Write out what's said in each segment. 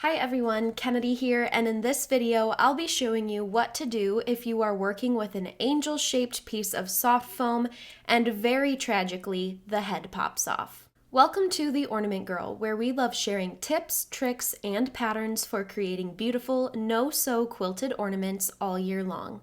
Hi everyone, Kennedy here, and in this video I'll be showing you what to do if you are working with an angel-shaped piece of soft foam and very tragically, the head pops off. Welcome to The Ornament Girl, where we love sharing tips, tricks, and patterns for creating beautiful, no-sew quilted ornaments all year long.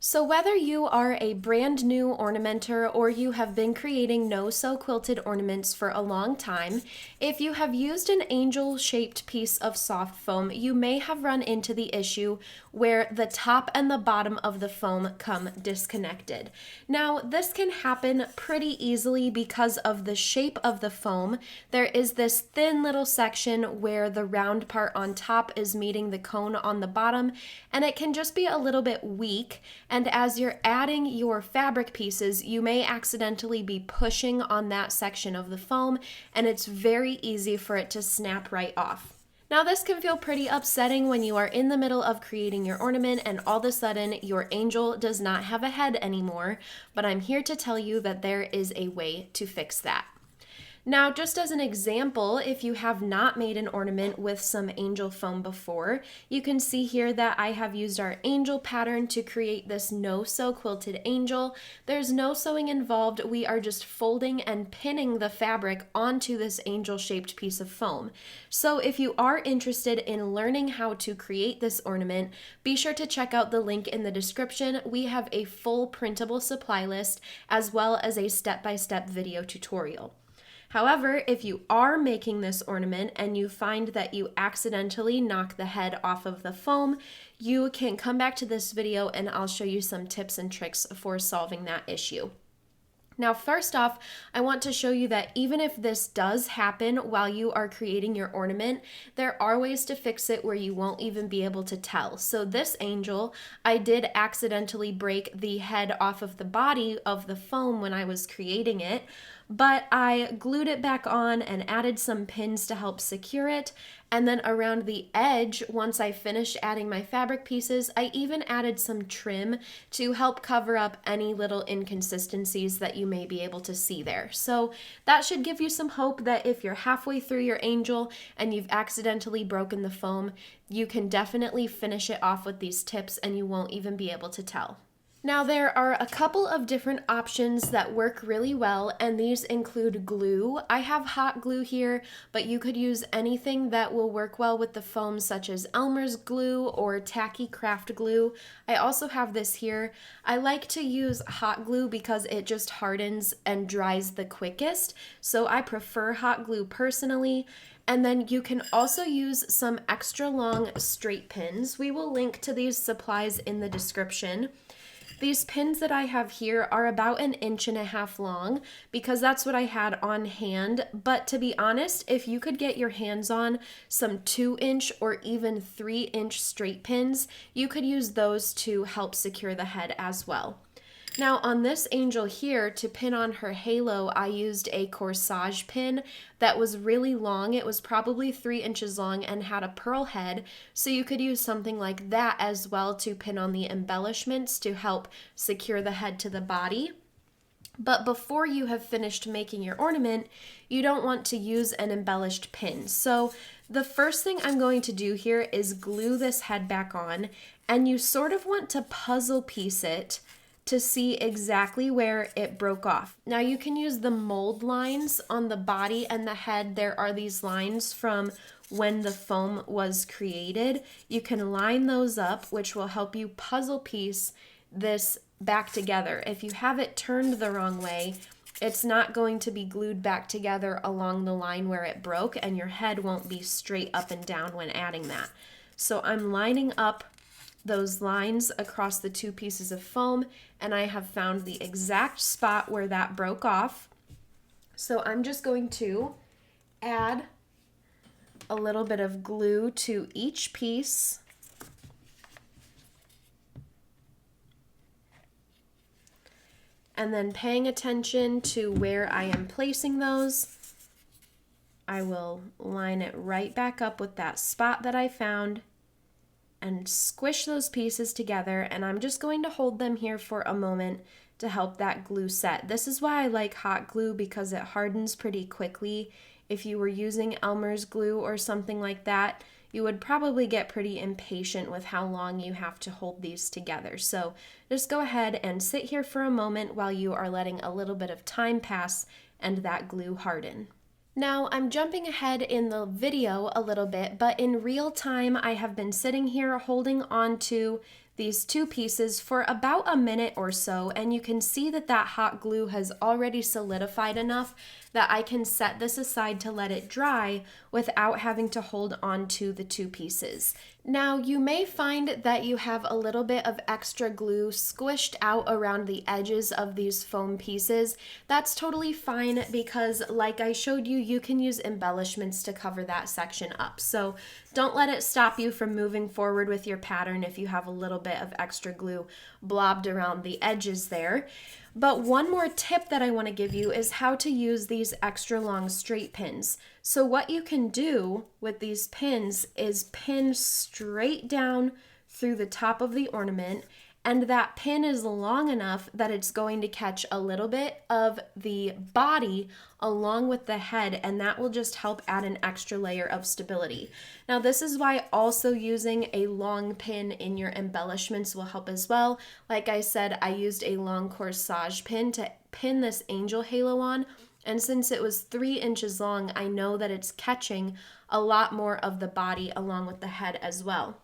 So whether you are a brand new ornamenter or you have been creating no-sew quilted ornaments for a long time, if you have used an angel-shaped piece of soft foam, you may have run into the issue where the top and the bottom of the foam come disconnected. Now, this can happen pretty easily because of the shape of the foam. There is this thin little section where the round part on top is meeting the cone on the bottom, and it can just be a little bit weak. And as you're adding your fabric pieces, you may accidentally be pushing on that section of the foam, and it's very easy for it to snap right off. Now, this can feel pretty upsetting when you are in the middle of creating your ornament and all of a sudden your angel does not have a head anymore, but I'm here to tell you that there is a way to fix that. Now, just as an example, if you have not made an ornament with some angel foam before, you can see here that I have used our angel pattern to create this no-sew quilted angel. There's no sewing involved. We are just folding and pinning the fabric onto this angel-shaped piece of foam. So if you are interested in learning how to create this ornament, be sure to check out the link in the description. We have a full printable supply list as well as a step-by-step video tutorial. However, if you are making this ornament and you find that you accidentally knock the head off of the foam, you can come back to this video and I'll show you some tips and tricks for solving that issue. Now, first off, I want to show you that even if this does happen while you are creating your ornament, there are ways to fix it where you won't even be able to tell. So this angel, I did accidentally break the head off of the body of the foam when I was creating it, but I glued it back on and added some pins to help secure it. And then around the edge, once I finished adding my fabric pieces, I even added some trim to help cover up any little inconsistencies that you may be able to see there. So that should give you some hope that if you're halfway through your angel and you've accidentally broken the foam, you can definitely finish it off with these tips and you won't even be able to tell. Now, there are a couple of different options that work really well, and these include glue. I have hot glue here, but you could use anything that will work well with the foam, such as Elmer's glue or tacky craft glue. I also have this here. I like to use hot glue because it just hardens and dries the quickest, so I prefer hot glue personally. And then you can also use some extra long straight pins. We will link to these supplies in the description. These pins that I have here are about 1.5 inches long because that's what I had on hand. But to be honest, if you could get your hands on some 2-inch or even 3-inch straight pins, you could use those to help secure the head as well. Now on this angel here, to pin on her halo, I used a corsage pin that was really long. It was probably 3 inches long and had a pearl head, so you could use something like that as well to pin on the embellishments to help secure the head to the body. But before you have finished making your ornament, you don't want to use an embellished pin. So the first thing I'm going to do here is glue this head back on, and you sort of want to puzzle piece it to see exactly where it broke off. Now you can use the mold lines on the body and the head. There are these lines from when the foam was created. You can line those up, which will help you puzzle piece this back together. If you have it turned the wrong way, it's not going to be glued back together along the line where it broke, and your head won't be straight up and down when adding that. So I'm lining up those lines across the two pieces of foam, and I have found the exact spot where that broke off. So I'm just going to add a little bit of glue to each piece. And then paying attention to where I am placing those, I will line it right back up with that spot that I found and squish those pieces together, and I'm just going to hold them here for a moment to help that glue set. This is why I like hot glue, because it hardens pretty quickly. If you were using Elmer's glue or something like that, you would probably get pretty impatient with how long you have to hold these together. So just go ahead and sit here for a moment while you are letting a little bit of time pass and that glue harden. Now, I'm jumping ahead in the video a little bit, but in real time, I have been sitting here holding on to these two pieces for about a minute or so, and you can see that that hot glue has already solidified enough that I can set this aside to let it dry without having to hold on to the two pieces. Now, you may find that you have a little bit of extra glue squished out around the edges of these foam pieces. That's totally fine because, like I showed you, you can use embellishments to cover that section up. So don't let it stop you from moving forward with your pattern if you have a little bit of extra glue blobbed around the edges there. But one more tip that I want to give you is how to use these extra long straight pins. So what you can do with these pins is pin straight down through the top of the ornament, and that pin is long enough that it's going to catch a little bit of the body along with the head, and that will just help add an extra layer of stability. Now, this is why also using a long pin in your embellishments will help as well. Like I said, I used a long corsage pin to pin this angel halo on, and since it was 3 inches long, I know that it's catching a lot more of the body along with the head as well.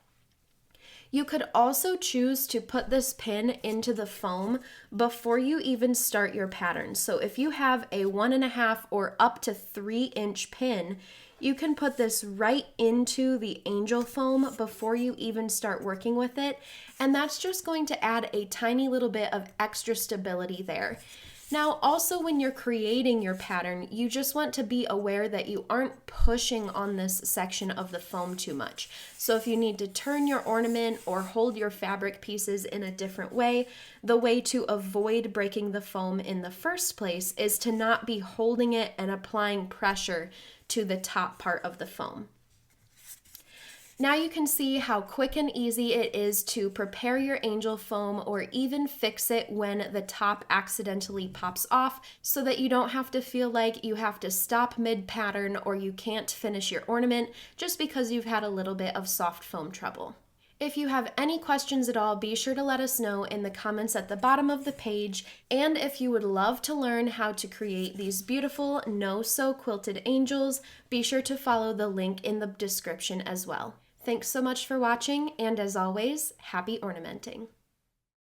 You could also choose to put this pin into the foam before you even start your pattern. So if you have a 1.5 or up to 3-inch pin, you can put this right into the angel foam before you even start working with it, and that's just going to add a tiny little bit of extra stability there. Now, also when you're creating your pattern, you just want to be aware that you aren't pushing on this section of the foam too much. So if you need to turn your ornament or hold your fabric pieces in a different way, the way to avoid breaking the foam in the first place is to not be holding it and applying pressure to the top part of the foam. Now you can see how quick and easy it is to prepare your angel foam or even fix it when the top accidentally pops off, so that you don't have to feel like you have to stop mid-pattern or you can't finish your ornament just because you've had a little bit of soft foam trouble. If you have any questions at all, be sure to let us know in the comments at the bottom of the page. And if you would love to learn how to create these beautiful no-sew quilted angels, be sure to follow the link in the description as well. Thanks so much for watching, and as always, happy ornamenting.